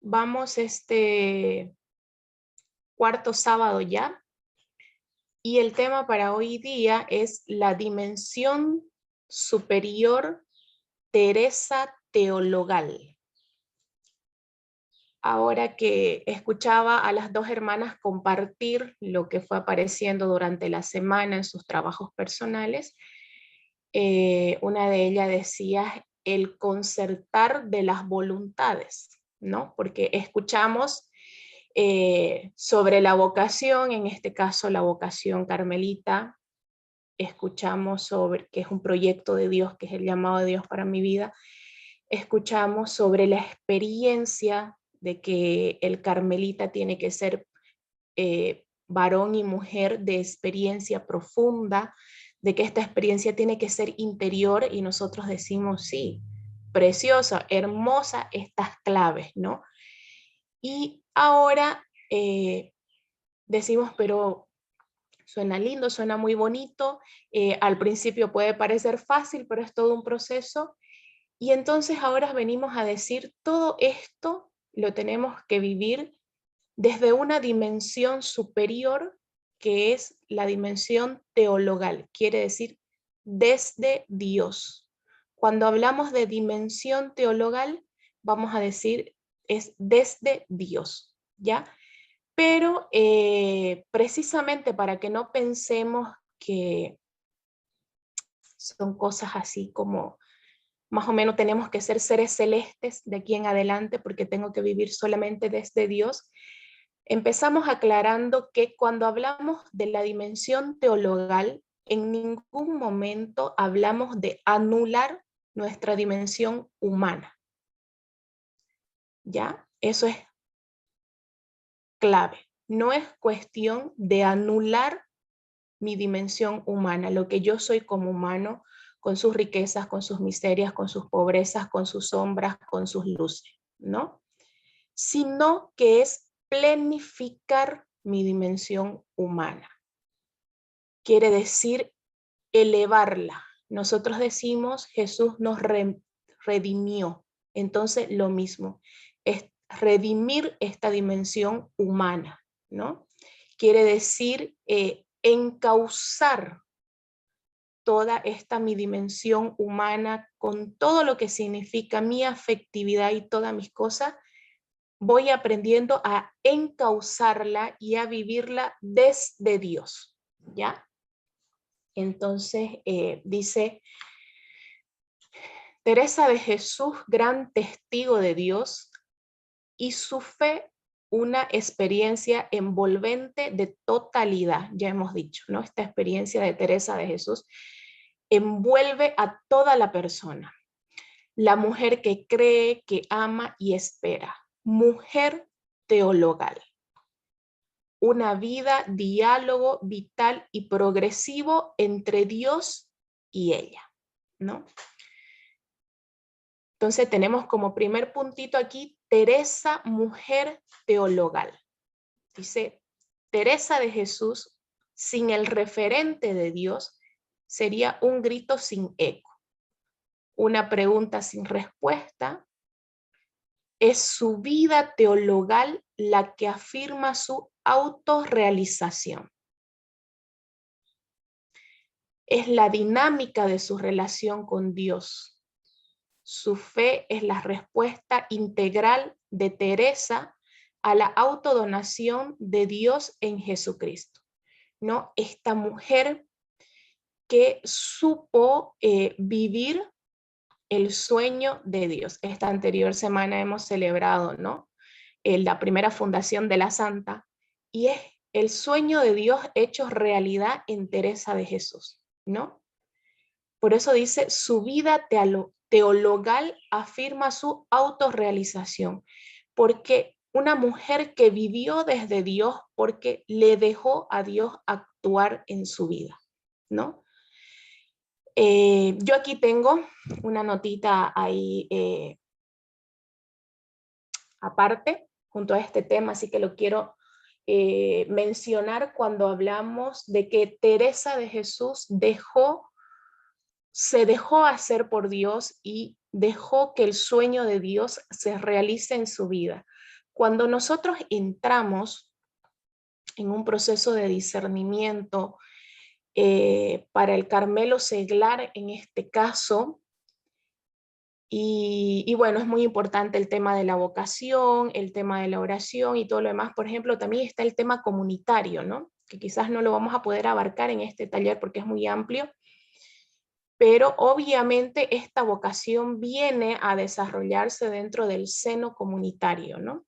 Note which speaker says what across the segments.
Speaker 1: Vamos este cuarto sábado ya y el tema para hoy día es la dimensión superior Teresa teologal. Ahora que escuchaba a las dos hermanas compartir lo que fue apareciendo durante la semana en sus trabajos personales, una de ellas decía el concertar de las voluntades, ¿no? Porque escuchamos sobre la vocación, en este caso la vocación carmelita, escuchamos sobre que es un proyecto de Dios, que es el llamado de Dios para mi vida, escuchamos sobre la experiencia de que el carmelita tiene que ser varón y mujer de experiencia profunda, de que esta experiencia tiene que ser interior y nosotros decimos, sí, preciosa, hermosa estas claves, ¿no? Y ahora decimos, pero suena lindo, suena muy bonito, al principio puede parecer fácil, pero es todo un proceso. Y entonces ahora venimos a decir, todo esto lo tenemos que vivir desde una dimensión superior que es la dimensión teologal, quiere decir desde Dios. Cuando hablamos de dimensión teologal, vamos a decir es desde Dios, ¿ya? Pero precisamente para que no pensemos que son cosas así como más o menos tenemos que ser seres celestes de aquí en adelante porque tengo que vivir solamente desde Dios. Empezamos aclarando que cuando hablamos de la dimensión teologal, en ningún momento hablamos de anular nuestra dimensión humana. ¿Ya? Eso es clave. No es cuestión de anular mi dimensión humana, lo que yo soy como humano, con sus riquezas, con sus miserias, con sus pobrezas, con sus sombras, con sus luces, ¿no? Sino que es plenificar mi dimensión humana. Quiere decir elevarla. Nosotros decimos Jesús nos redimió. Entonces lo mismo, es redimir esta dimensión humana, ¿no? Quiere decir encauzar toda esta mi dimensión humana con todo lo que significa mi afectividad y todas mis cosas, voy aprendiendo a encauzarla y a vivirla desde Dios, ¿ya? Entonces dice, Teresa de Jesús, gran testigo de Dios, y su fe una experiencia envolvente de totalidad, ya hemos dicho, ¿no? Esta experiencia de Teresa de Jesús envuelve a toda la persona. La mujer que cree, que ama y espera. Mujer teologal. Una vida, diálogo vital y progresivo entre Dios y ella, ¿no? Entonces tenemos como primer puntito aquí, Teresa, mujer teologal. Dice, Teresa de Jesús, sin el referente de Dios, sería un grito sin eco, una pregunta sin respuesta. Es su vida teologal la que afirma su autorrealización. Es la dinámica de su relación con Dios. Su fe es la respuesta integral de Teresa a la autodonación de Dios en Jesucristo, ¿no? Esta mujer que supo vivir el sueño de Dios. Esta anterior semana hemos celebrado, ¿no? La primera fundación de la Santa, y es el sueño de Dios hecho realidad en Teresa de Jesús, ¿no? Por eso dice, su vida teologal afirma su autorrealización, porque una mujer que vivió desde Dios, porque le dejó a Dios actuar en su vida, ¿no? Yo aquí tengo una notita ahí aparte, junto a este tema, así que lo quiero mencionar cuando hablamos de que Teresa de Jesús se dejó hacer por Dios y dejó que el sueño de Dios se realice en su vida. Cuando nosotros entramos en un proceso de discernimiento, para el Carmelo Seglar en este caso, y bueno, es muy importante el tema de la vocación, el tema de la oración y todo lo demás. Por ejemplo, también está el tema comunitario, ¿no? Que quizás no lo vamos a poder abarcar en este taller porque es muy amplio, pero obviamente esta vocación viene a desarrollarse dentro del seno comunitario, ¿no?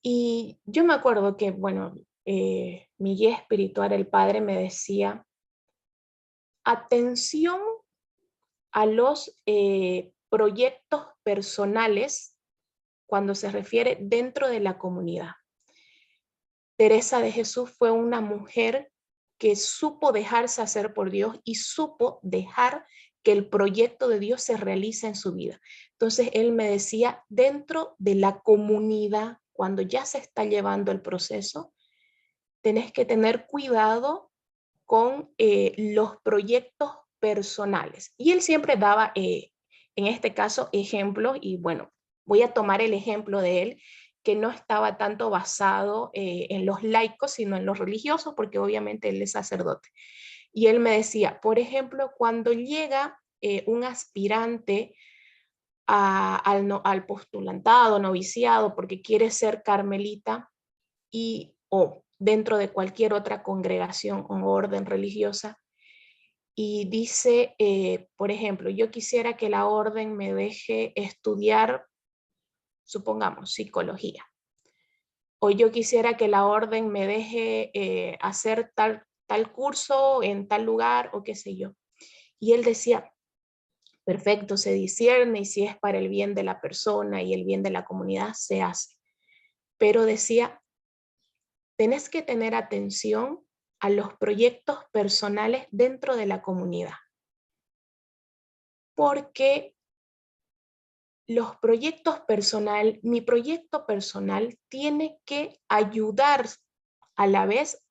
Speaker 1: Y yo me acuerdo que, bueno, mi guía espiritual, el padre, me decía, atención a los proyectos personales cuando se refiere dentro de la comunidad. Teresa de Jesús fue una mujer que supo dejarse hacer por Dios y supo dejar que el proyecto de Dios se realice en su vida. Entonces él me decía, dentro de la comunidad, cuando ya se está llevando el proceso, tenés que tener cuidado con los proyectos personales. Y él siempre daba, en este caso, ejemplos, y bueno, voy a tomar el ejemplo de él, que no estaba tanto basado en los laicos, sino en los religiosos, porque obviamente él es sacerdote. Y él me decía, por ejemplo, cuando llega un aspirante al postulantado, noviciado, porque quiere ser carmelita, o dentro de cualquier otra congregación o orden religiosa, y dice, por ejemplo, yo quisiera que la orden me deje estudiar, supongamos, psicología, o yo quisiera que la orden me deje hacer tal curso en tal lugar, o qué sé yo. Y él decía, perfecto, se discierne, y si es para el bien de la persona y el bien de la comunidad, se hace. Pero decía, tenés que tener atención a los proyectos personales dentro de la comunidad, porque los proyectos personal, mi proyecto personal tiene que ayudar a la vez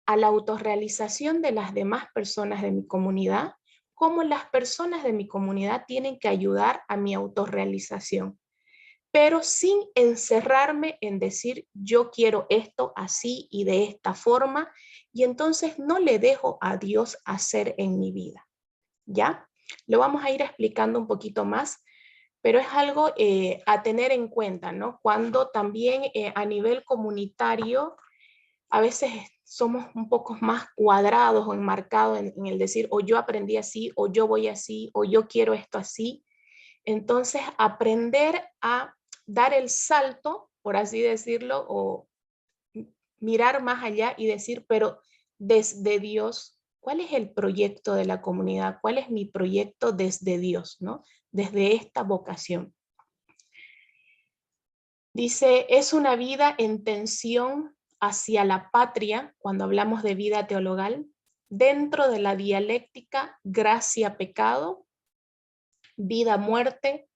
Speaker 1: a la autorrealización de las demás personas de mi comunidad, como las personas de mi comunidad tienen que ayudar a mi autorrealización, pero sin encerrarme en decir yo quiero esto así y de esta forma, y entonces no le dejo a Dios hacer en mi vida, ¿ya? Lo vamos a ir explicando un poquito más, pero es algo a tener en cuenta, ¿no? Cuando también a nivel comunitario a veces somos un poco más cuadrados o enmarcados en el decir, o yo aprendí así, o yo voy así, o yo quiero esto así. Entonces, aprender a dar el salto, por así decirlo, o mirar más allá y decir, pero desde Dios, ¿cuál es el proyecto de la comunidad? ¿Cuál es mi proyecto desde Dios, ¿no? Desde esta vocación. Dice, es una vida en tensión hacia la patria, cuando hablamos de vida teologal, dentro de la dialéctica gracia-pecado, vida-muerte,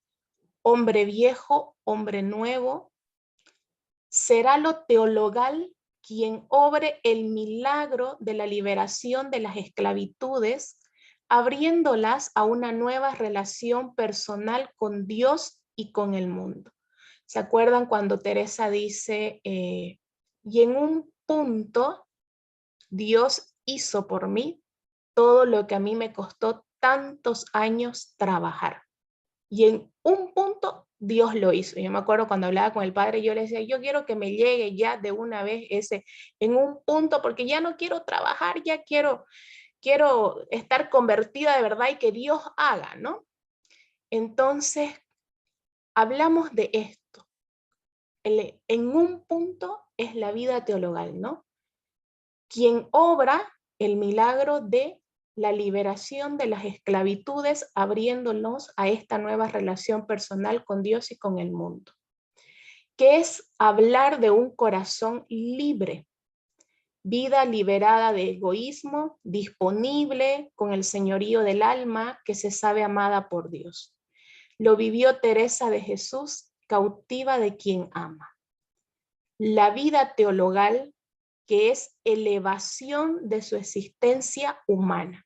Speaker 1: hombre viejo, hombre nuevo. Será lo teologal quien obre el milagro de la liberación de las esclavitudes, abriéndolas a una nueva relación personal con Dios y con el mundo. ¿Se acuerdan cuando Teresa dice, y en un punto Dios hizo por mí todo lo que a mí me costó tantos años trabajar? Y en un punto Dios lo hizo. Yo me acuerdo cuando hablaba con el padre, yo le decía, yo quiero que me llegue ya de una vez ese, en un punto, porque ya no quiero trabajar, ya quiero estar convertida de verdad y que Dios haga, ¿no? Entonces, hablamos de esto. En un punto es la vida teologal, ¿no? Quien obra el milagro de la liberación de las esclavitudes, abriéndonos a esta nueva relación personal con Dios y con el mundo, que es hablar de un corazón libre, vida liberada de egoísmo, disponible con el señorío del alma, que se sabe amada por Dios. Lo vivió Teresa de Jesús, cautiva de quien ama. La vida teologal, que es elevación de su existencia humana.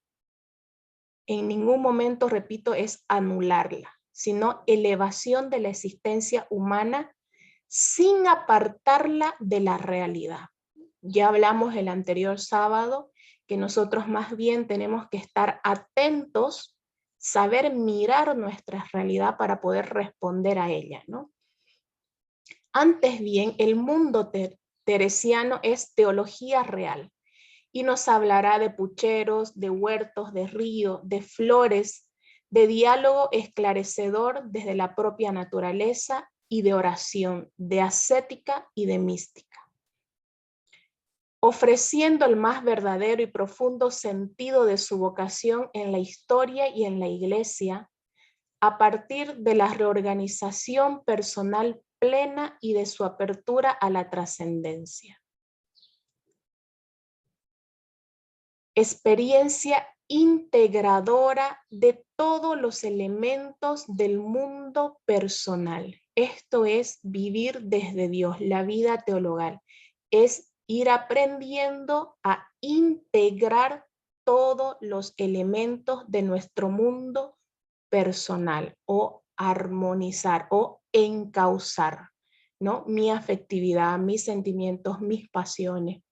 Speaker 1: En ningún momento, repito, es anularla, sino elevación de la existencia humana, sin apartarla de la realidad. Ya hablamos el anterior sábado que nosotros más bien tenemos que estar atentos, saber mirar nuestra realidad para poder responder a ella, ¿no? Antes bien, el mundo teresiano es teología real y nos hablará de pucheros, de huertos, de ríos, de flores, de diálogo esclarecedor desde la propia naturaleza y de oración, de ascética y de mística, ofreciendo el más verdadero y profundo sentido de su vocación en la historia y en la iglesia, a partir de la reorganización personal plena y de su apertura a la trascendencia. Experiencia integradora de todos los elementos del mundo personal. Esto es vivir desde Dios, la vida teologal. Es ir aprendiendo a integrar todos los elementos de nuestro mundo personal o armonizar o encauzar, ¿no? Mi afectividad, mis sentimientos, mis pasiones.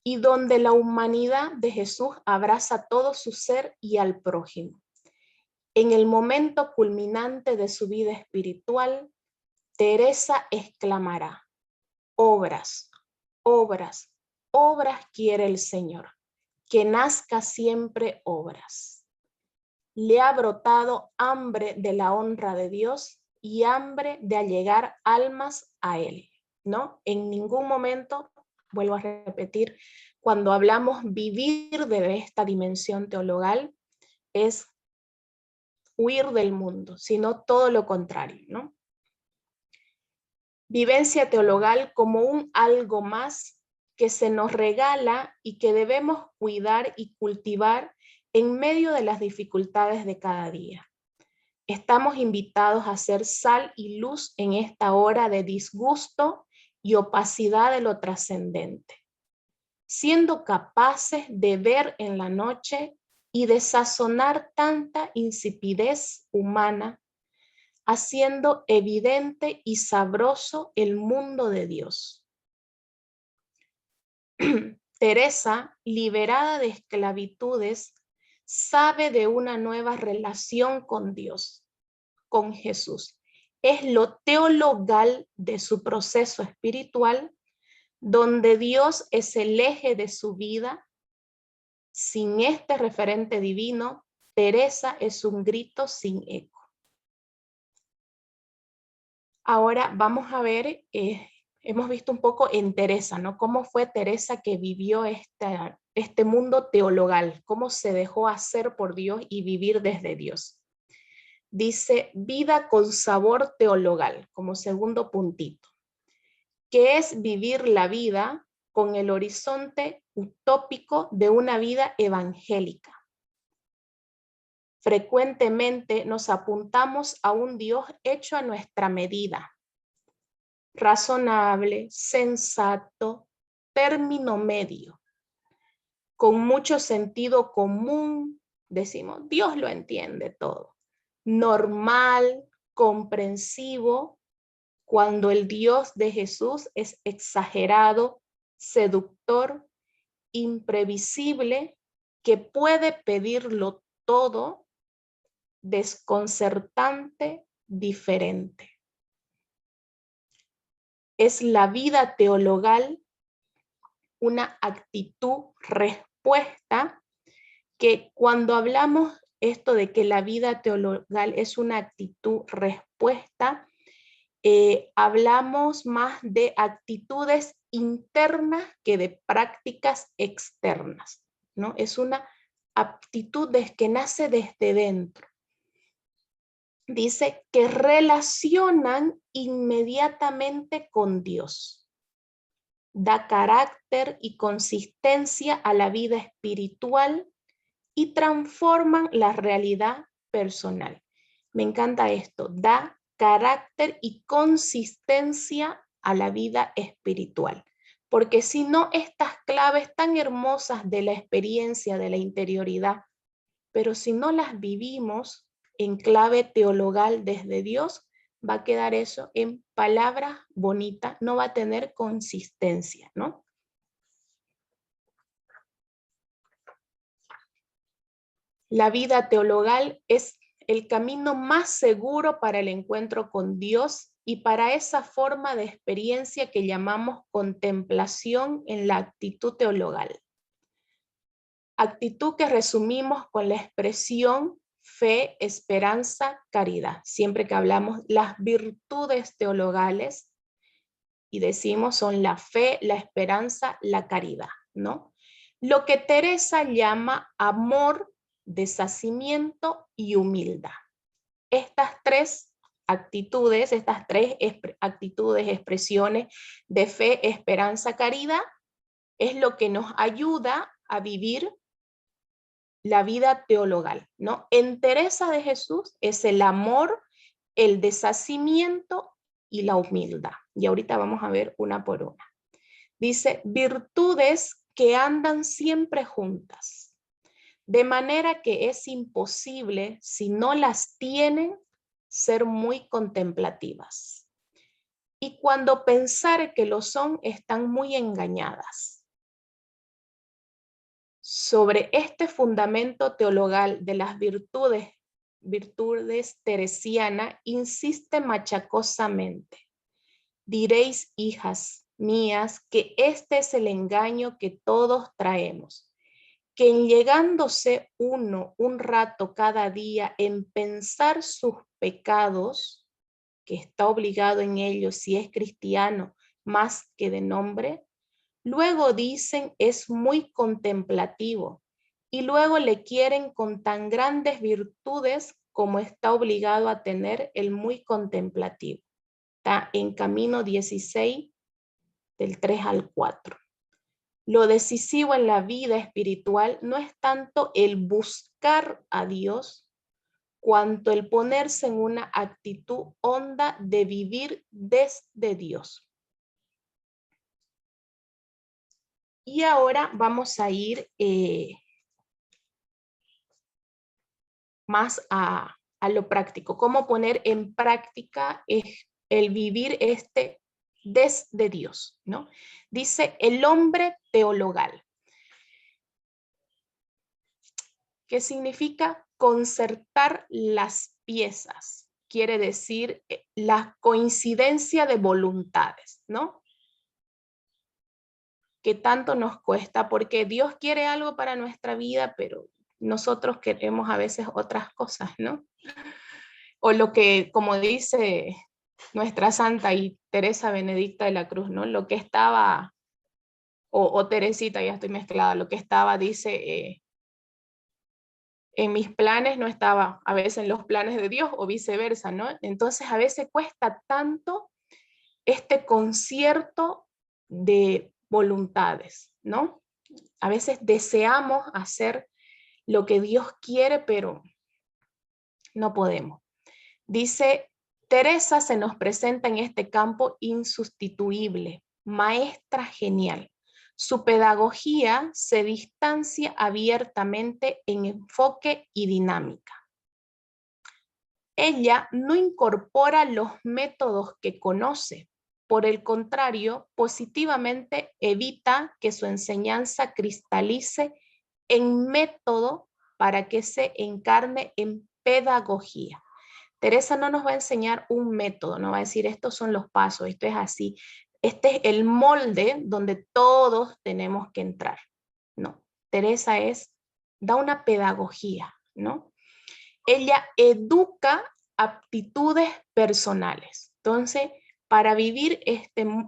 Speaker 1: Y donde la humanidad de Jesús abraza todo su ser y al prójimo. En el momento culminante de su vida espiritual, Teresa exclamará: obras, obras, obras quiere el Señor, que nazca siempre obras. Le ha brotado hambre de la honra de Dios y hambre de allegar almas a Él, ¿no? En ningún momento, vuelvo a repetir, cuando hablamos vivir de esta dimensión teologal, es huir del mundo, sino todo lo contrario, ¿no? Vivencia teologal como un algo más que se nos regala y que debemos cuidar y cultivar en medio de las dificultades de cada día. Estamos invitados a ser sal y luz en esta hora de disgusto y opacidad de lo trascendente, siendo capaces de ver en la noche y de sazonar tanta insipidez humana, haciendo evidente y sabroso el mundo de Dios. Teresa, liberada de esclavitudes, sabe de una nueva relación con Dios, con Jesús. Es lo teologal de su proceso espiritual, donde Dios es el eje de su vida. Sin este referente divino, Teresa es un grito sin eco. Ahora vamos a ver, hemos visto un poco en Teresa, ¿no? Cómo fue Teresa que vivió este mundo teologal, cómo se dejó hacer por Dios y vivir desde Dios. Dice, vida con sabor teologal, como segundo puntito, que es vivir la vida con el horizonte utópico de una vida evangélica. Frecuentemente nos apuntamos a un Dios hecho a nuestra medida, razonable, sensato, término medio, con mucho sentido común. Decimos, Dios lo entiende todo. Normal, comprensivo, cuando el Dios de Jesús es exagerado, seductor, imprevisible, que puede pedirlo todo, desconcertante, diferente. Es la vida teologal una actitud respuesta, que cuando hablamos esto de que la vida teologal es una actitud respuesta, hablamos más de actitudes internas que de prácticas externas, ¿no? Es una actitud que nace desde dentro. Dice que relacionan inmediatamente con Dios. Da carácter y consistencia a la vida espiritual y transforman la realidad personal. Me encanta esto, da carácter y consistencia a la vida espiritual. Porque si no, estas claves tan hermosas de la experiencia, de la interioridad, pero si no las vivimos, en clave teologal desde Dios, va a quedar eso en palabras bonitas, no va a tener consistencia, ¿no? La vida teologal es el camino más seguro para el encuentro con Dios y para esa forma de experiencia que llamamos contemplación en la actitud teologal. Actitud que resumimos con la expresión fe, esperanza, caridad. Siempre que hablamos las virtudes teologales y decimos son la fe, la esperanza, la caridad, ¿no? Lo que Teresa llama amor, deshacimiento y humildad. Estas tres actitudes, expresiones de fe, esperanza, caridad, es lo que nos ayuda a vivir la vida teologal, ¿no? En Teresa de Jesús es el amor, el deshacimiento y la humildad. Y ahorita vamos a ver una por una. Dice, virtudes que andan siempre juntas, de manera que es imposible, si no las tienen, ser muy contemplativas. Y cuando pensar que lo son, están muy engañadas. Sobre este fundamento teologal de las virtudes teresianas, insiste machacosamente. Diréis, hijas mías, que este es el engaño que todos traemos, que en llegándose uno un rato cada día en pensar sus pecados, que está obligado en ellos si es cristiano más que de nombre, luego dicen es muy contemplativo y luego le quieren con tan grandes virtudes como está obligado a tener el muy contemplativo. Está en Camino 16, del 3 al 4. Lo decisivo en la vida espiritual no es tanto el buscar a Dios, cuanto el ponerse en una actitud honda de vivir desde Dios. Y ahora vamos a ir más a lo práctico. Cómo poner en práctica el vivir desde Dios, ¿no? Dice el hombre teologal, que significa concertar las piezas. Quiere decir la coincidencia de voluntades, ¿no? Que tanto nos cuesta, porque Dios quiere algo para nuestra vida, pero nosotros queremos a veces otras cosas, ¿no? O lo que, como dice nuestra santa y Teresa Benedicta de la Cruz, ¿no? Lo que estaba, o Teresita, ya estoy mezclada, lo que estaba, dice, en mis planes no estaba a veces en los planes de Dios o viceversa, ¿no? Entonces a veces cuesta tanto este concierto de voluntades, ¿no? A veces deseamos hacer lo que Dios quiere, pero no podemos. Dice, Teresa se nos presenta en este campo insustituible, maestra genial. Su pedagogía se distancia abiertamente en enfoque y dinámica. Ella no incorpora los métodos que conoce, por el contrario, positivamente evita que su enseñanza cristalice en método para que se encarne en pedagogía. Teresa no nos va a enseñar un método, no va a decir estos son los pasos, esto es así, este es el molde donde todos tenemos que entrar. No, Teresa da una pedagogía, ¿no? Ella educa aptitudes personales. Entonces, para vivir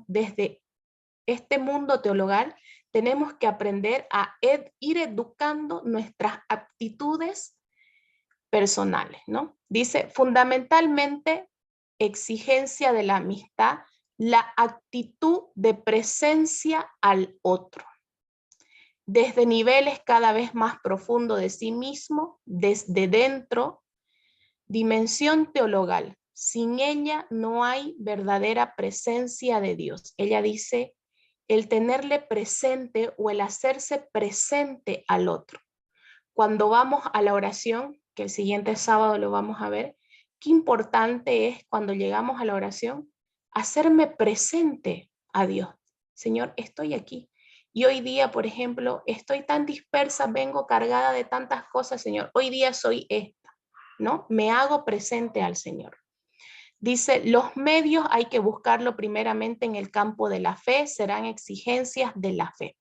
Speaker 1: desde este mundo teologal, tenemos que aprender a ir educando nuestras aptitudes personales, ¿no? Dice, fundamentalmente, exigencia de la amistad, la actitud de presencia al otro, desde niveles cada vez más profundos de sí mismo, desde dentro, dimensión teologal. Sin ella no hay verdadera presencia de Dios. Ella dice, el tenerle presente o el hacerse presente al otro. Cuando vamos a la oración, que el siguiente sábado lo vamos a ver, qué importante es cuando llegamos a la oración, hacerme presente a Dios. Señor, estoy aquí. Y hoy día, por ejemplo, estoy tan dispersa, vengo cargada de tantas cosas, Señor. Hoy día soy esta, ¿no? Me hago presente al Señor. Dice, los medios hay que buscarlo primeramente en el campo de la fe, serán exigencias de la fe.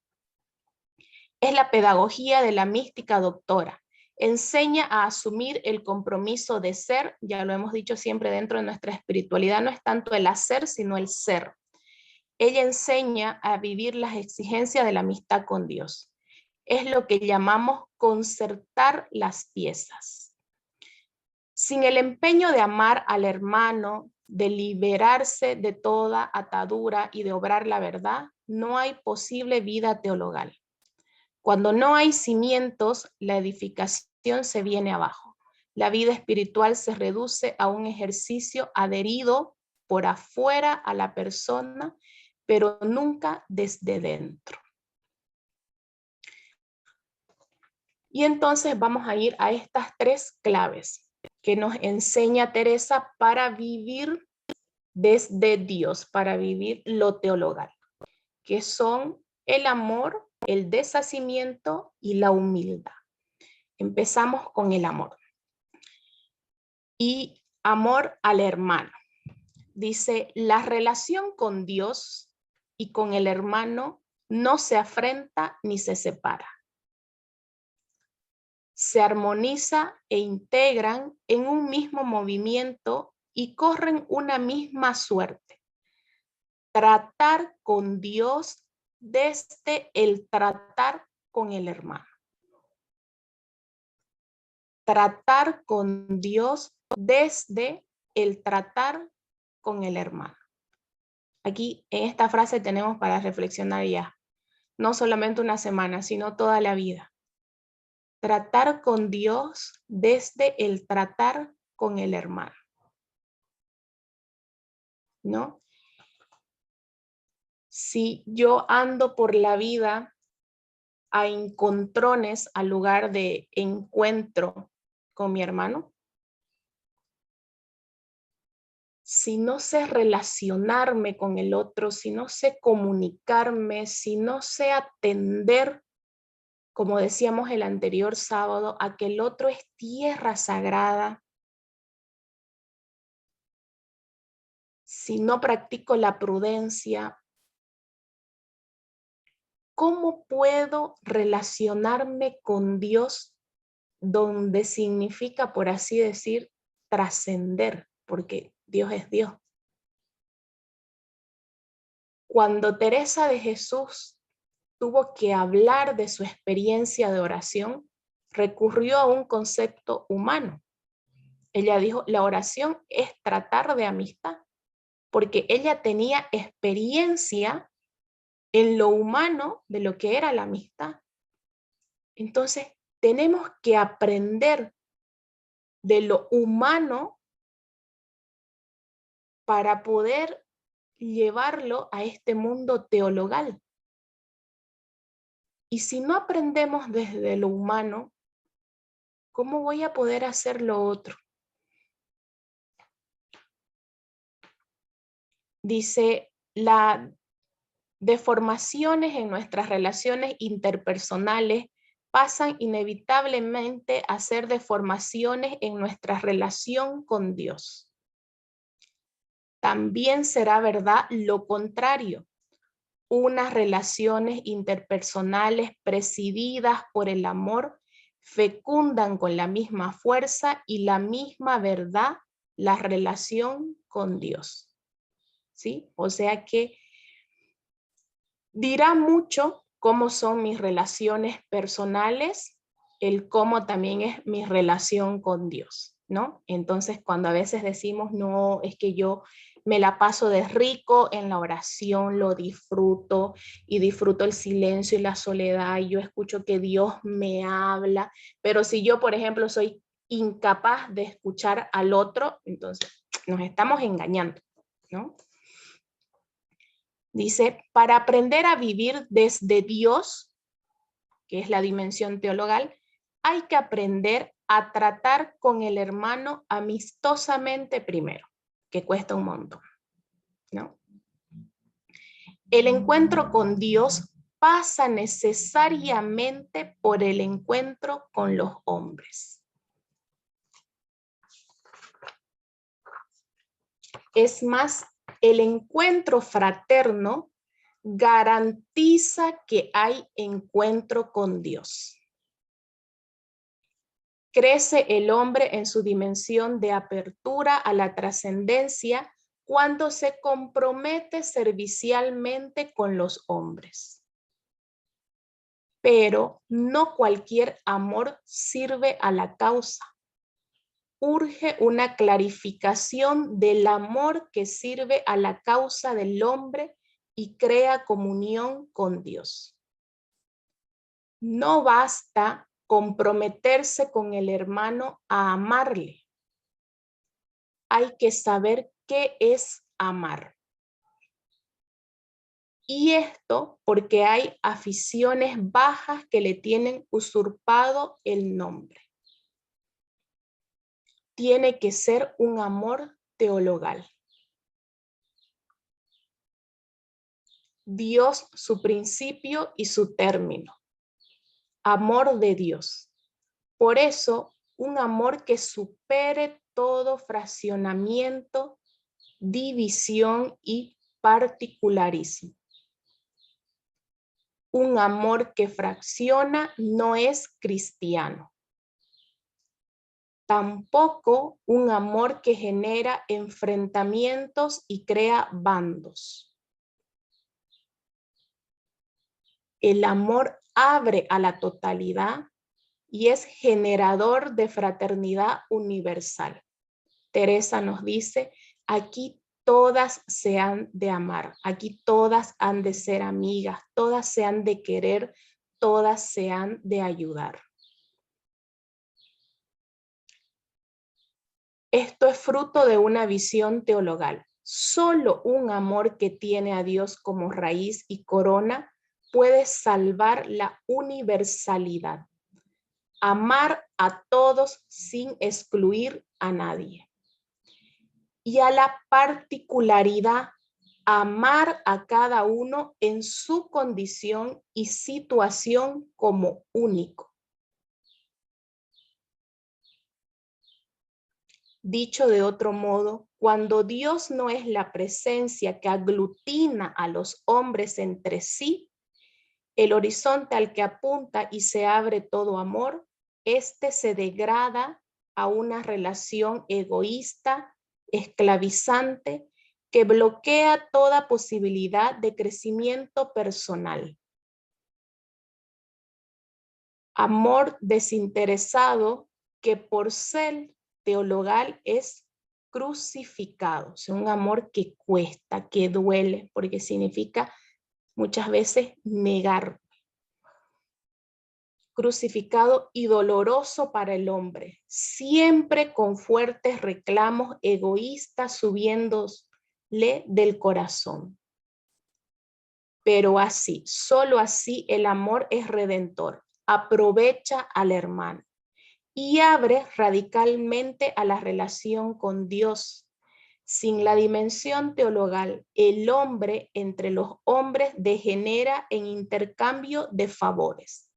Speaker 1: Es la pedagogía de la mística doctora. Enseña a asumir el compromiso de ser, ya lo hemos dicho siempre dentro de nuestra espiritualidad, no es tanto el hacer, sino el ser. Ella enseña a vivir las exigencias de la amistad con Dios. Es lo que llamamos concertar las piezas. Sin el empeño de amar al hermano, de liberarse de toda atadura y de obrar la verdad, no hay posible vida teologal. Cuando no hay cimientos, la edificación se viene abajo. La vida espiritual se reduce a un ejercicio adherido por afuera a la persona, pero nunca desde dentro. Y entonces vamos a ir a estas tres claves que nos enseña Teresa para vivir desde Dios, para vivir lo teologal, que son el amor, el deshacimiento y la humildad. Empezamos con el amor. Y amor al hermano. Dice, la relación con Dios y con el hermano no se afrenta ni se separa. Se armoniza e integran en un mismo movimiento y corren una misma suerte. Tratar con Dios desde el tratar con el hermano. Tratar con Dios desde el tratar con el hermano. Aquí en esta frase tenemos para reflexionar ya, no solamente una semana, sino toda la vida. Tratar con Dios desde el tratar con el hermano, ¿no? Si yo ando por la vida a encontrones al lugar de encuentro con mi hermano, si no sé relacionarme con el otro, si no sé comunicarme, si no sé atender, como decíamos el anterior sábado, a que el otro es tierra sagrada, si no practico la prudencia, ¿cómo puedo relacionarme con Dios donde significa, por así decir, trascender? Porque Dios es Dios. Cuando Teresa de Jesús tuvo que hablar de su experiencia de oración, recurrió a un concepto humano. Ella dijo, la oración es tratar de amistad, porque ella tenía experiencia en lo humano de lo que era la amistad. Entonces, tenemos que aprender de lo humano para poder llevarlo a este mundo teologal. Y si no aprendemos desde lo humano, ¿cómo voy a poder hacer lo otro? Dice, las deformaciones en nuestras relaciones interpersonales pasan inevitablemente a ser deformaciones en nuestra relación con Dios. También será verdad lo contrario. Unas relaciones interpersonales presididas por el amor fecundan con la misma fuerza y la misma verdad la relación con Dios. ¿Sí? O sea que dirá mucho cómo son mis relaciones personales, el cómo también es mi relación con Dios, ¿no? Entonces, cuando a veces decimos, no, es que yo me la paso de rico en la oración, lo disfruto y disfruto el silencio y la soledad y yo escucho que Dios me habla, pero si yo, por ejemplo, soy incapaz de escuchar al otro, entonces nos estamos engañando, ¿no? Dice, para aprender a vivir desde Dios, que es la dimensión teologal, hay que aprender a tratar con el hermano amistosamente primero, que cuesta un montón, ¿no? El encuentro con Dios pasa necesariamente por el encuentro con los hombres. Es más, el encuentro fraterno garantiza que hay encuentro con Dios. Crece el hombre en su dimensión de apertura a la trascendencia cuando se compromete servicialmente con los hombres. Pero no cualquier amor sirve a la causa. Urge una clarificación del amor que sirve a la causa del hombre y crea comunión con Dios. No basta comprometerse con el hermano a amarle. Hay que saber qué es amar. Y esto porque hay aficiones bajas que le tienen usurpado el nombre. Tiene que ser un amor teologal. Dios, su principio y su término. Amor de Dios. Por eso, un amor que supere todo fraccionamiento, división y particularismo. Un amor que fracciona no es cristiano. Tampoco un amor que genera enfrentamientos y crea bandos. El amor abre a la totalidad y es generador de fraternidad universal. Teresa nos dice, aquí todas se han de amar, aquí todas han de ser amigas, todas se han de querer, todas se han de ayudar. Esto es fruto de una visión teologal. Solo un amor que tiene a Dios como raíz y corona puede salvar la universalidad. Amar a todos sin excluir a nadie. Y a la particularidad, amar a cada uno en su condición y situación como único. Dicho de otro modo, cuando Dios no es la presencia que aglutina a los hombres entre sí, el horizonte al que apunta y se abre todo amor, este se degrada a una relación egoísta, esclavizante, que bloquea toda posibilidad de crecimiento personal. Amor desinteresado que por ser teologal es crucificado, o sea, un amor que cuesta, que duele, porque significa muchas veces negar. Crucificado y doloroso para el hombre, siempre con fuertes reclamos egoístas subiéndole del corazón. Pero así, solo así el amor es redentor, aprovecha al hermano y abre radicalmente a la relación con Dios. Sin la dimensión teologal, el hombre entre los hombres degenera en intercambio de favores,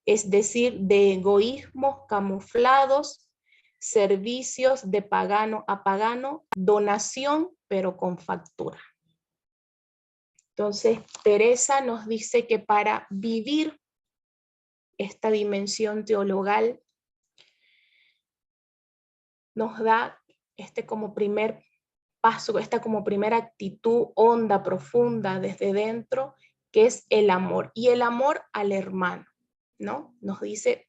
Speaker 1: es decir, de egoísmos camuflados, servicios de pagano a pagano, donación pero con factura. Entonces, Teresa nos dice que para vivir esta dimensión teologal nos da como primer paso, esta como primera actitud honda, profunda desde dentro, que es el amor, y el amor al hermano, ¿no? Nos dice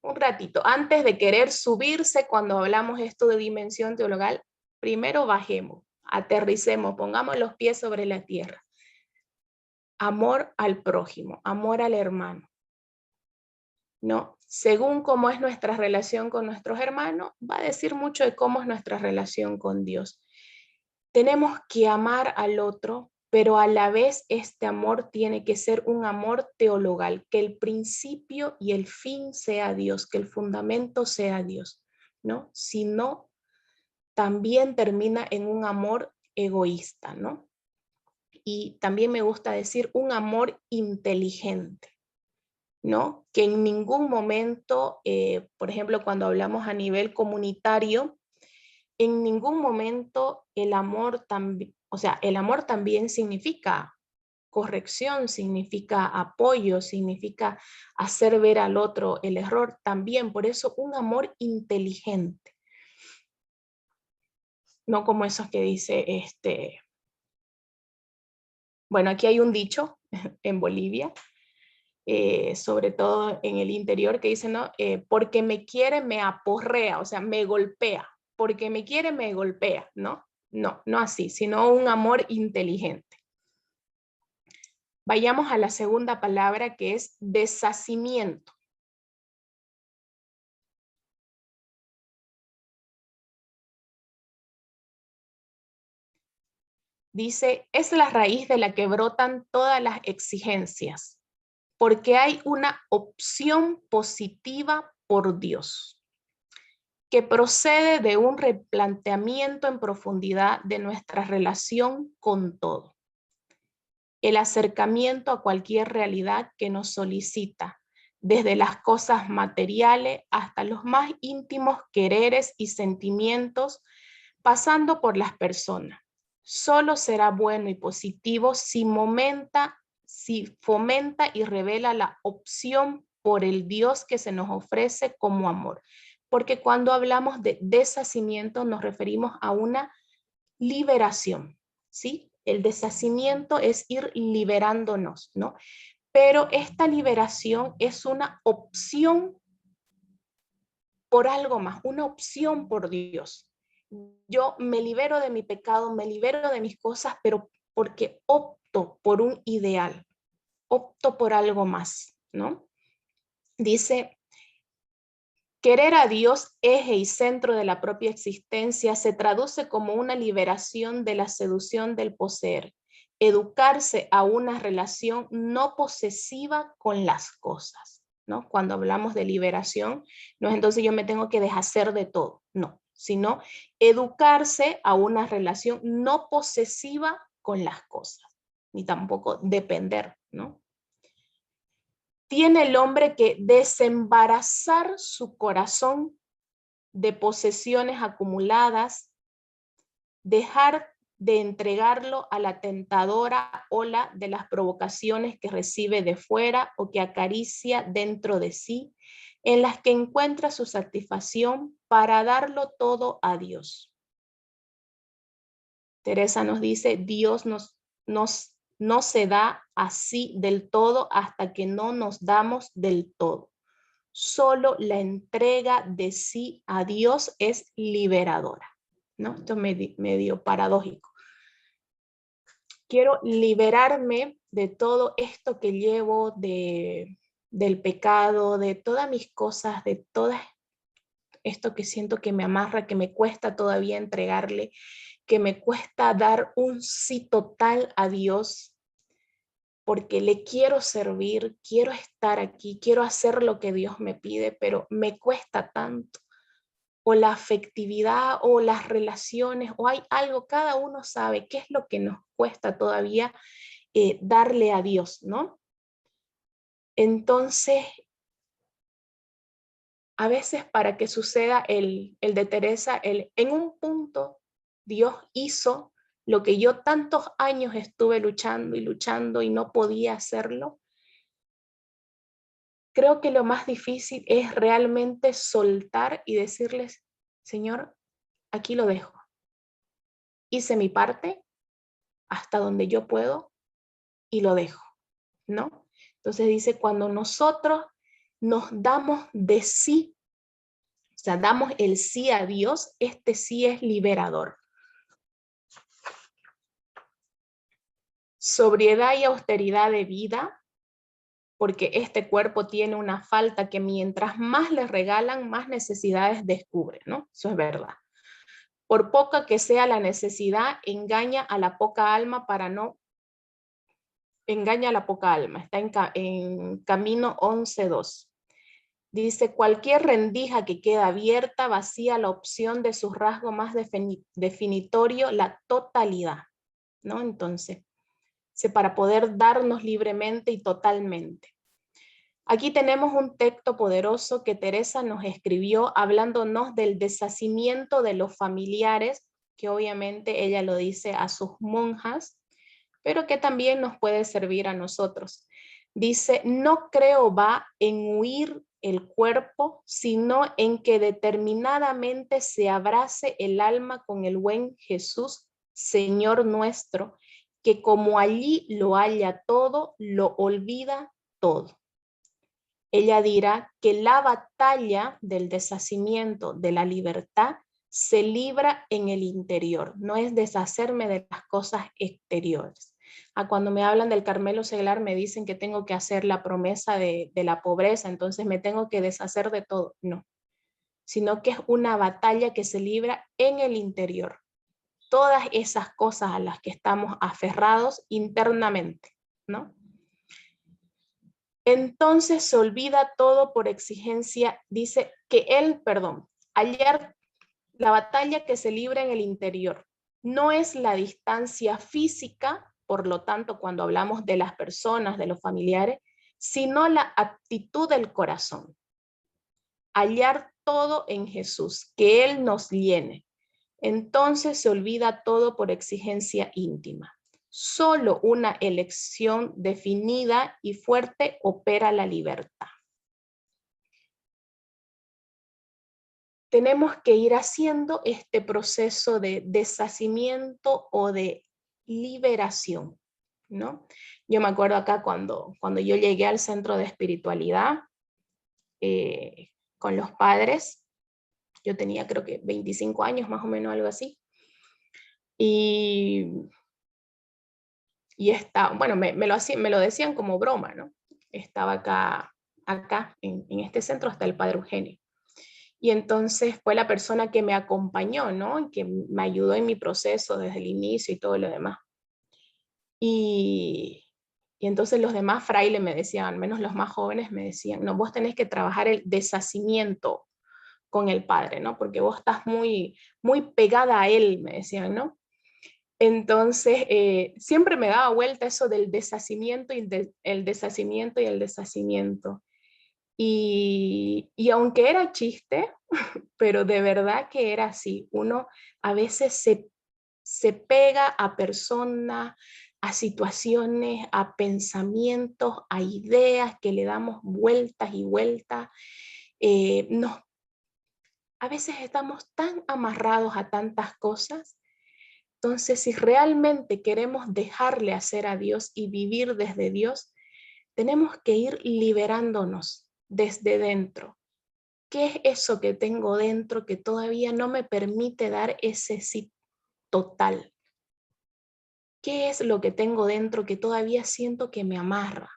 Speaker 1: un ratito, antes de querer subirse cuando hablamos esto de dimensión teologal, primero bajemos, aterricemos, pongamos los pies sobre la tierra. Amor al prójimo, amor al hermano, ¿no? Según cómo es nuestra relación con nuestros hermanos, va a decir mucho de cómo es nuestra relación con Dios. Tenemos que amar al otro pero a la vez este amor tiene que ser un amor teologal, que el principio y el fin sea Dios, que el fundamento sea Dios, ¿no? Si no, también termina en un amor egoísta, ¿no? Y también me gusta decir un amor inteligente, ¿no? Que en ningún momento, por ejemplo, cuando hablamos a nivel comunitario, en ningún momento el amor también, o sea, el amor también significa corrección, significa apoyo, significa hacer ver al otro el error también. Por eso un amor inteligente, no como esos que dice, bueno, aquí hay un dicho en Bolivia, sobre todo en el interior, que dice, ¿no? Porque me quiere, me aporrea, o sea, me golpea. Porque me quiere, me golpea, ¿no? No, no así, sino un amor inteligente. Vayamos a la segunda palabra, que es deshacimiento. Dice, es la raíz de la que brotan todas las exigencias, porque hay una opción positiva por Dios, que procede de un replanteamiento en profundidad de nuestra relación con todo. El acercamiento a cualquier realidad que nos solicita, desde las cosas materiales hasta los más íntimos quereres y sentimientos, pasando por las personas. Solo será bueno y positivo si fomenta y revela la opción por el Dios que se nos ofrece como amor. Porque cuando hablamos de deshacimiento nos referimos a una liberación, ¿sí? El deshacimiento es ir liberándonos, ¿no? Pero esta liberación es una opción por algo más, una opción por Dios. Yo me libero de mi pecado, me libero de mis cosas, pero porque opto por un ideal, opto por algo más, ¿no? Dice, querer a Dios, eje y centro de la propia existencia, se traduce como una liberación de la seducción del poseer, educarse a una relación no posesiva con las cosas, ¿no? Cuando hablamos de liberación, no es entonces yo me tengo que deshacer de todo, no, sino educarse a una relación no posesiva con las cosas, ni tampoco depender, ¿no? Tiene el hombre que desembarazar su corazón de posesiones acumuladas, dejar de entregarlo a la tentadora ola de las provocaciones que recibe de fuera o que acaricia dentro de sí, en las que encuentra su satisfacción para darlo todo a Dios. Teresa nos dice, Dios no se da así del todo hasta que no nos damos del todo. Solo la entrega de sí a Dios es liberadora, ¿no? Esto es medio paradójico. Quiero liberarme de todo esto que llevo, del pecado, de todas mis cosas, de todo esto que siento que me amarra, que me cuesta todavía entregarle, que me cuesta dar un sí total a Dios, porque le quiero servir, quiero estar aquí, quiero hacer lo que Dios me pide, pero me cuesta tanto. O la afectividad o las relaciones, o hay algo, cada uno sabe qué es lo que nos cuesta todavía darle a Dios, ¿no? Entonces, a veces para que suceda el de Teresa, en un punto Dios hizo lo que yo tantos años estuve luchando y luchando y no podía hacerlo. Creo que lo más difícil es realmente soltar y decirles, Señor, aquí lo dejo. Hice mi parte hasta donde yo puedo y lo dejo, ¿no? Entonces dice, cuando nosotros nos damos de sí, o sea, damos el sí a Dios, este sí es liberador. Sobriedad y austeridad de vida, porque este cuerpo tiene una falta que mientras más le regalan, más necesidades descubre, ¿no? Eso es verdad. Por poca que sea la necesidad, engaña a la poca alma para no engaña a la poca alma, está en Camino 11:2. Dice, cualquier rendija que queda abierta vacía la opción de su rasgo más definitorio, la totalidad, ¿no? Entonces, para poder darnos libremente y totalmente. Aquí tenemos un texto poderoso que Teresa nos escribió hablándonos del deshacimiento de los familiares, que obviamente ella lo dice a sus monjas, pero que también nos puede servir a nosotros. Dice, no creo va en huir el cuerpo, sino en que determinadamente se abrace el alma con el buen Jesús, Señor nuestro, que como allí lo halla todo, lo olvida todo. Ella dirá que la batalla del deshacimiento de la libertad se libra en el interior, no es deshacerme de las cosas exteriores. Cuando me hablan del Carmelo seglar me dicen que tengo que hacer la promesa de la pobreza, entonces me tengo que deshacer de todo. No, sino que es una batalla que se libra en el interior. Todas esas cosas a las que estamos aferrados internamente, ¿no? Entonces se olvida todo por exigencia, dice que hallar la batalla que se libra en el interior. No es la distancia física, por lo tanto, cuando hablamos de las personas, de los familiares, sino la actitud del corazón. Hallar todo en Jesús, que Él nos llene. Entonces se olvida todo por exigencia íntima. Solo una elección definida y fuerte opera la libertad. Tenemos que ir haciendo este proceso de deshacimiento o de liberación, ¿no? Yo me acuerdo acá cuando yo llegué al centro de espiritualidad con los padres, yo tenía creo que 25 años más o menos, algo así, y bueno, me lo decían como broma, ¿no? Estaba acá en este centro está el padre Eugenio. Y entonces fue la persona que me acompañó, ¿no? Que me ayudó en mi proceso desde el inicio y todo lo demás. Y entonces los demás frailes me decían, al menos los más jóvenes me decían, no, vos tenés que trabajar el deshacimiento con el padre, ¿no? Porque vos estás muy, muy pegada a él, me decían, ¿no? Entonces, siempre me daba vuelta eso del deshacimiento y el deshacimiento y el deshacimiento. Y aunque era chiste, pero de verdad que era así. Uno a veces se pega a personas, a situaciones, a pensamientos, a ideas que le damos vueltas y vueltas. A veces estamos tan amarrados a tantas cosas. Entonces, si realmente queremos dejarle hacer a Dios y vivir desde Dios, tenemos que ir liberándonos desde dentro. ¿Qué es eso que tengo dentro que todavía no me permite dar ese sí total? ¿Qué es lo que tengo dentro que todavía siento que me amarra?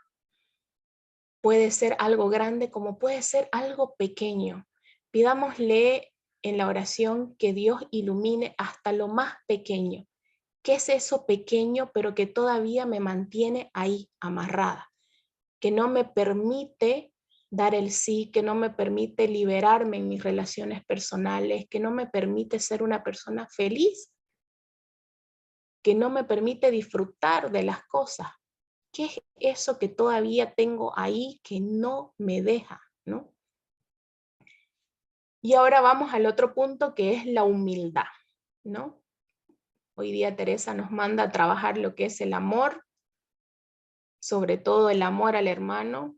Speaker 1: Puede ser algo grande como puede ser algo pequeño. Pidámosle en la oración que Dios ilumine hasta lo más pequeño. ¿Qué es eso pequeño pero que todavía me mantiene ahí amarrada? Que no me permite dar el sí, que no me permite liberarme en mis relaciones personales, que no me permite ser una persona feliz, que no me permite disfrutar de las cosas. ¿Qué es eso que todavía tengo ahí que no me deja, ¿no? Y ahora vamos al otro punto que es la humildad, ¿no? Hoy día Teresa nos manda a trabajar lo que es el amor, sobre todo el amor al hermano,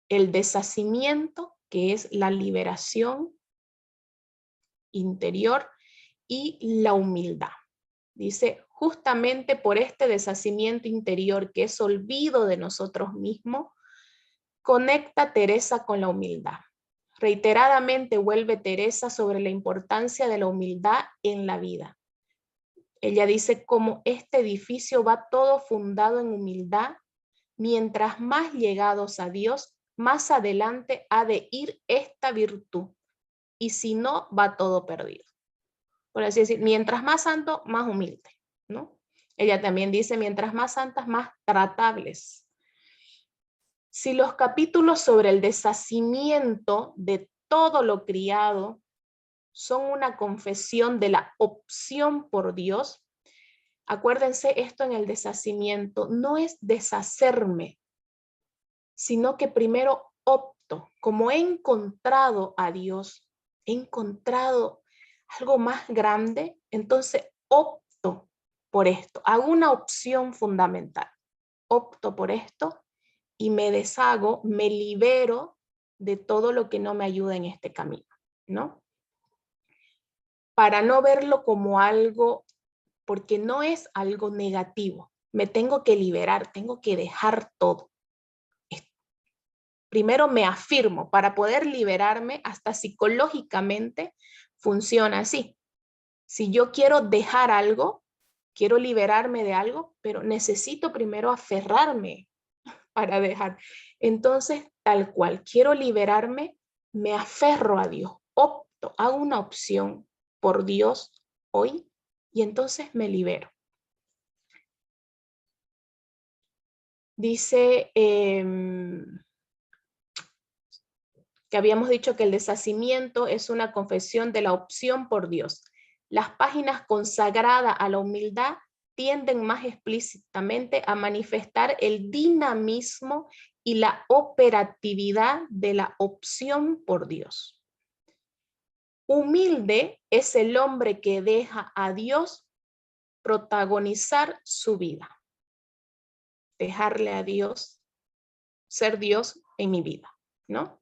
Speaker 1: el deshacimiento, que es la liberación interior, y la humildad. Dice, justamente por este deshacimiento interior, que es olvido de nosotros mismos, conecta Teresa con la humildad. Reiteradamente vuelve Teresa sobre la importancia de la humildad en la vida. Ella dice, como este edificio va todo fundado en humildad, mientras más llegados a Dios, más adelante ha de ir esta virtud, y si no, va todo perdido. Por así decir, mientras más santo, más humilde, ¿no? Ella también dice, mientras más santas, más tratables. Si los capítulos sobre el deshacimiento de todo lo criado son una confesión de la opción por Dios, acuérdense esto en el deshacimiento, no es deshacerme, sino que primero opto, como he encontrado a Dios, he encontrado algo más grande, entonces opto por esto, hago una opción fundamental, opto por esto y me deshago, me libero de todo lo que no me ayuda en este camino, ¿no? Para no verlo como algo, porque no es algo negativo, me tengo que liberar, tengo que dejar todo. Primero me afirmo para poder liberarme, hasta psicológicamente funciona así. Si yo quiero dejar algo, quiero liberarme de algo, pero necesito primero aferrarme para dejar. Entonces, tal cual, quiero liberarme, me aferro a Dios, opto, hago una opción por Dios hoy y entonces me libero. Dice que habíamos dicho que el deshacimiento es una confesión de la opción por Dios. Las páginas consagradas a la humildad tienden más explícitamente a manifestar el dinamismo y la operatividad de la opción por Dios. Humilde es el hombre que deja a Dios protagonizar su vida. Dejarle a Dios, ser Dios en mi vida, ¿no?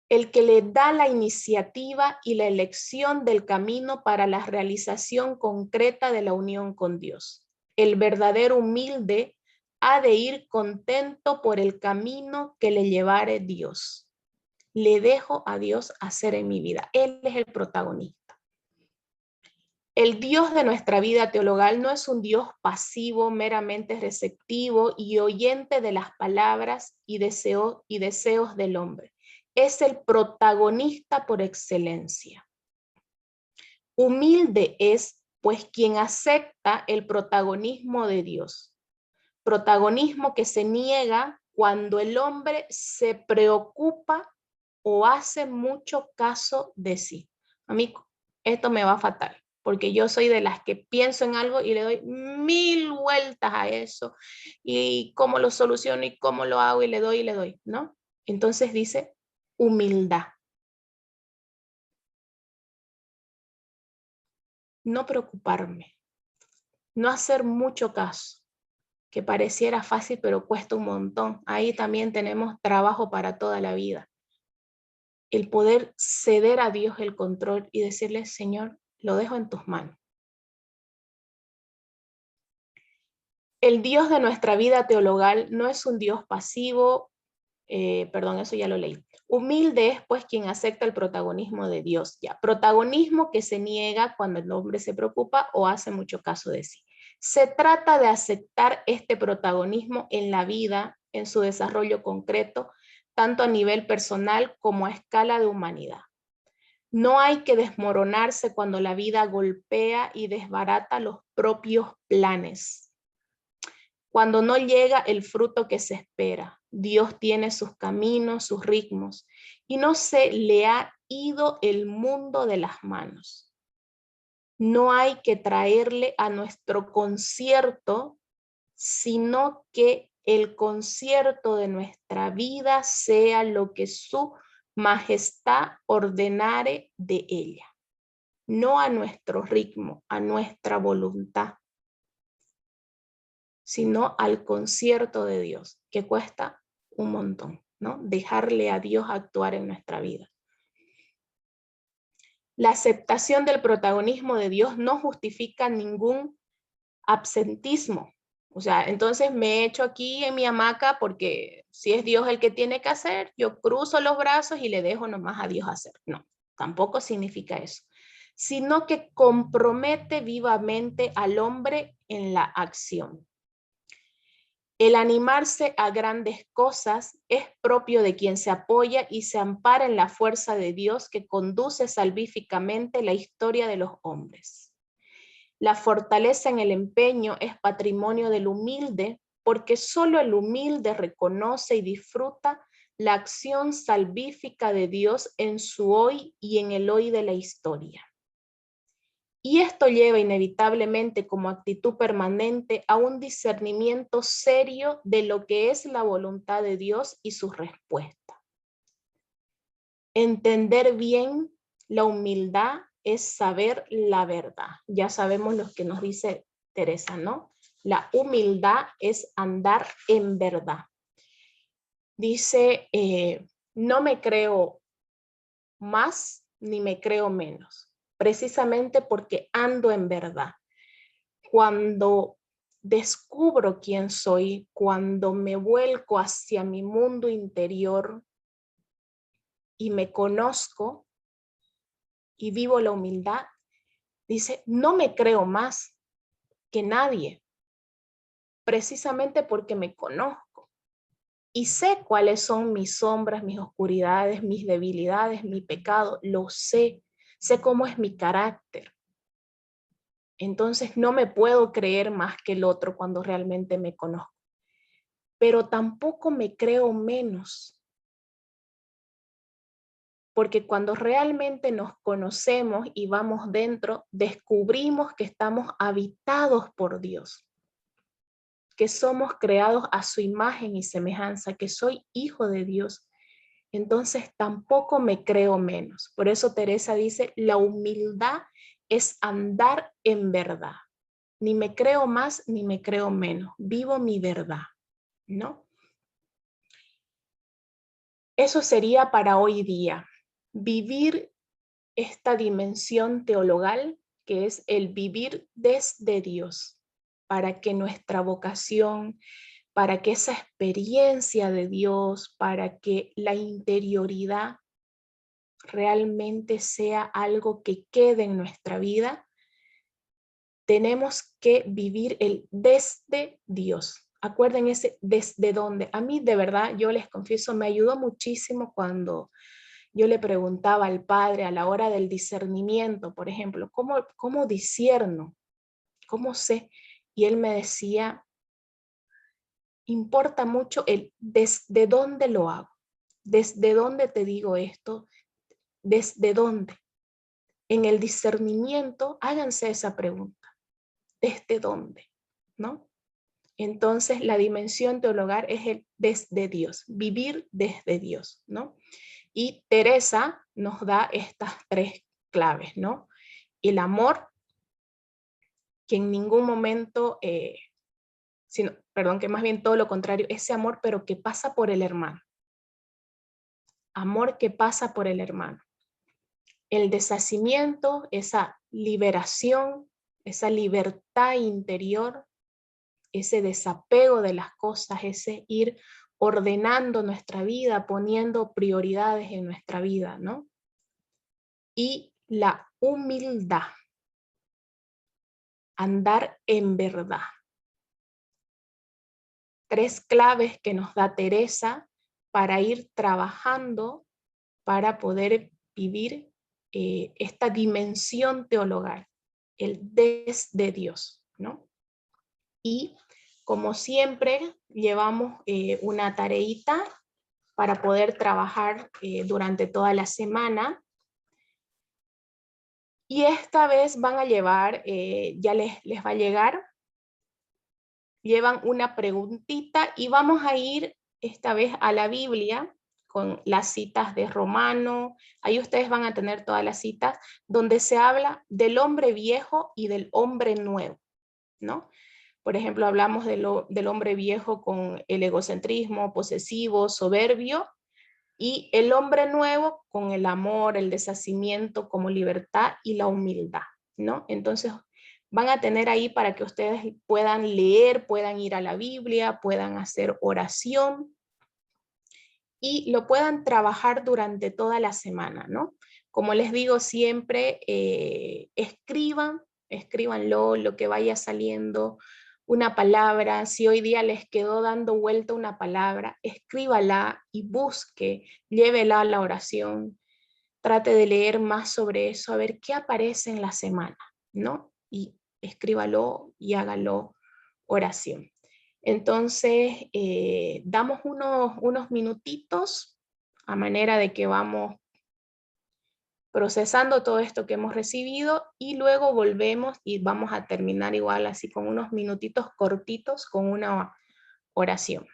Speaker 1: El que le da la iniciativa y la elección del camino para la realización concreta de la unión con Dios. El verdadero humilde ha de ir contento por el camino que le llevare Dios. Le dejo a Dios hacer en mi vida. Él es el protagonista. El Dios de nuestra vida teologal no es un Dios pasivo, meramente receptivo y oyente de las palabras y deseos del hombre. Es el protagonista por excelencia. Humilde es, pues, quien acepta el protagonismo de Dios. Protagonismo que se niega cuando el hombre se preocupa o hace mucho caso de sí. A mí esto me va fatal, porque yo soy de las que pienso en algo y le doy 1000 vueltas a eso, y cómo lo soluciono y cómo lo hago y le doy, ¿no? Entonces dice humildad. No preocuparme, no hacer mucho caso, que pareciera fácil pero cuesta un montón. Ahí también tenemos trabajo para toda la vida. El poder ceder a Dios el control y decirle, Señor, lo dejo en tus manos. El Dios de nuestra vida teologal no es un Dios pasivo, eso ya lo leí. Humilde es pues quien acepta el protagonismo de Dios. Ya, protagonismo que se niega cuando el hombre se preocupa o hace mucho caso de sí. Se trata de aceptar este protagonismo en la vida, en su desarrollo concreto, tanto a nivel personal como a escala de humanidad. No hay que desmoronarse cuando la vida golpea y desbarata los propios planes. Cuando no llega el fruto que se espera, Dios tiene sus caminos, sus ritmos, y no se le ha ido el mundo de las manos. No hay que traerle a nuestro concierto, sino que el concierto de nuestra vida sea lo que su majestad ordenare de ella, no a nuestro ritmo, a nuestra voluntad, sino al concierto de Dios, que cuesta un montón, ¿no? Dejarle a Dios actuar en nuestra vida. La aceptación del protagonismo de Dios no justifica ningún absentismo. O sea, entonces me he hecho aquí en mi hamaca porque si es Dios el que tiene que hacer, yo cruzo los brazos y le dejo nomás a Dios hacer. No, tampoco significa eso, sino que compromete vivamente al hombre en la acción. El animarse a grandes cosas es propio de quien se apoya y se ampara en la fuerza de Dios que conduce salvíficamente la historia de los hombres. La fortaleza en el empeño es patrimonio del humilde, porque solo el humilde reconoce y disfruta la acción salvífica de Dios en su hoy y en el hoy de la historia. Y esto lleva inevitablemente como actitud permanente a un discernimiento serio de lo que es la voluntad de Dios y sus respuestas. Entender bien la humildad es saber la verdad. Ya sabemos lo que nos dice Teresa, ¿no? La humildad es andar en verdad. Dice, no me creo más ni me creo menos, precisamente porque ando en verdad. Cuando descubro quién soy, cuando me vuelco hacia mi mundo interior y me conozco y vivo la humildad, dice, no me creo más que nadie, precisamente porque me conozco y sé cuáles son mis sombras, mis oscuridades, mis debilidades, mi pecado, lo sé cómo es mi carácter. Entonces no me puedo creer más que el otro cuando realmente me conozco, pero tampoco me creo menos, porque cuando realmente nos conocemos y vamos dentro, descubrimos que estamos habitados por Dios, que somos creados a su imagen y semejanza, que soy hijo de Dios. Entonces tampoco me creo menos. Por eso Teresa dice, la humildad es andar en verdad. Ni me creo más ni me creo menos. Vivo mi verdad, ¿no? Eso sería para hoy día. Vivir esta dimensión teologal que es el vivir desde Dios, para que nuestra vocación, para que esa experiencia de Dios, para que la interioridad realmente sea algo que quede en nuestra vida, tenemos que vivir el desde Dios. Acuerden ese desde dónde. A mí de verdad, yo les confieso, me ayudó muchísimo cuando yo le preguntaba al Padre a la hora del discernimiento, por ejemplo, ¿cómo discierno? ¿Cómo sé? Y él me decía, importa mucho el desde dónde lo hago, desde dónde te digo esto, desde dónde. En el discernimiento, háganse esa pregunta, ¿desde dónde? ¿No? Entonces, la dimensión teologal es el desde Dios, vivir desde Dios, ¿no? Y Teresa nos da estas tres claves, ¿no? El amor, que en ningún momento, que más bien todo lo contrario, ese amor, pero que pasa por el hermano. Amor que pasa por el hermano. El deshacimiento, esa liberación, esa libertad interior, ese desapego de las cosas, ese ir ordenando nuestra vida, poniendo prioridades en nuestra vida, ¿no? Y la humildad, andar en verdad. Tres claves que nos da Teresa para ir trabajando para poder vivir esta dimensión teologal, el desde Dios, ¿no? Y como siempre, llevamos una tareita para poder trabajar durante toda la semana. Y esta vez van a llevar, ya les va a llegar, llevan una preguntita y vamos a ir esta vez a la Biblia con las citas de Romano. Ahí ustedes van a tener todas las citas donde se habla del hombre viejo y del hombre nuevo, ¿no? Por ejemplo, hablamos del hombre viejo con el egocentrismo, posesivo, soberbio, y el hombre nuevo con el amor, el deshacimiento como libertad y la humildad, ¿no? Entonces van a tener ahí para que ustedes puedan leer, puedan ir a la Biblia, puedan hacer oración y lo puedan trabajar durante toda la semana, ¿no? Como les digo siempre, escríbanlo, lo que vaya saliendo, una palabra, si hoy día les quedó dando vuelta una palabra, escríbala y busque, llévela a la oración, trate de leer más sobre eso, a ver qué aparece en la semana, ¿no? escríbalo y hágalo oración. Entonces, damos unos minutitos a manera de que vamos procesando todo esto que hemos recibido y luego volvemos y vamos a terminar igual así con unos minutitos cortitos con una oración.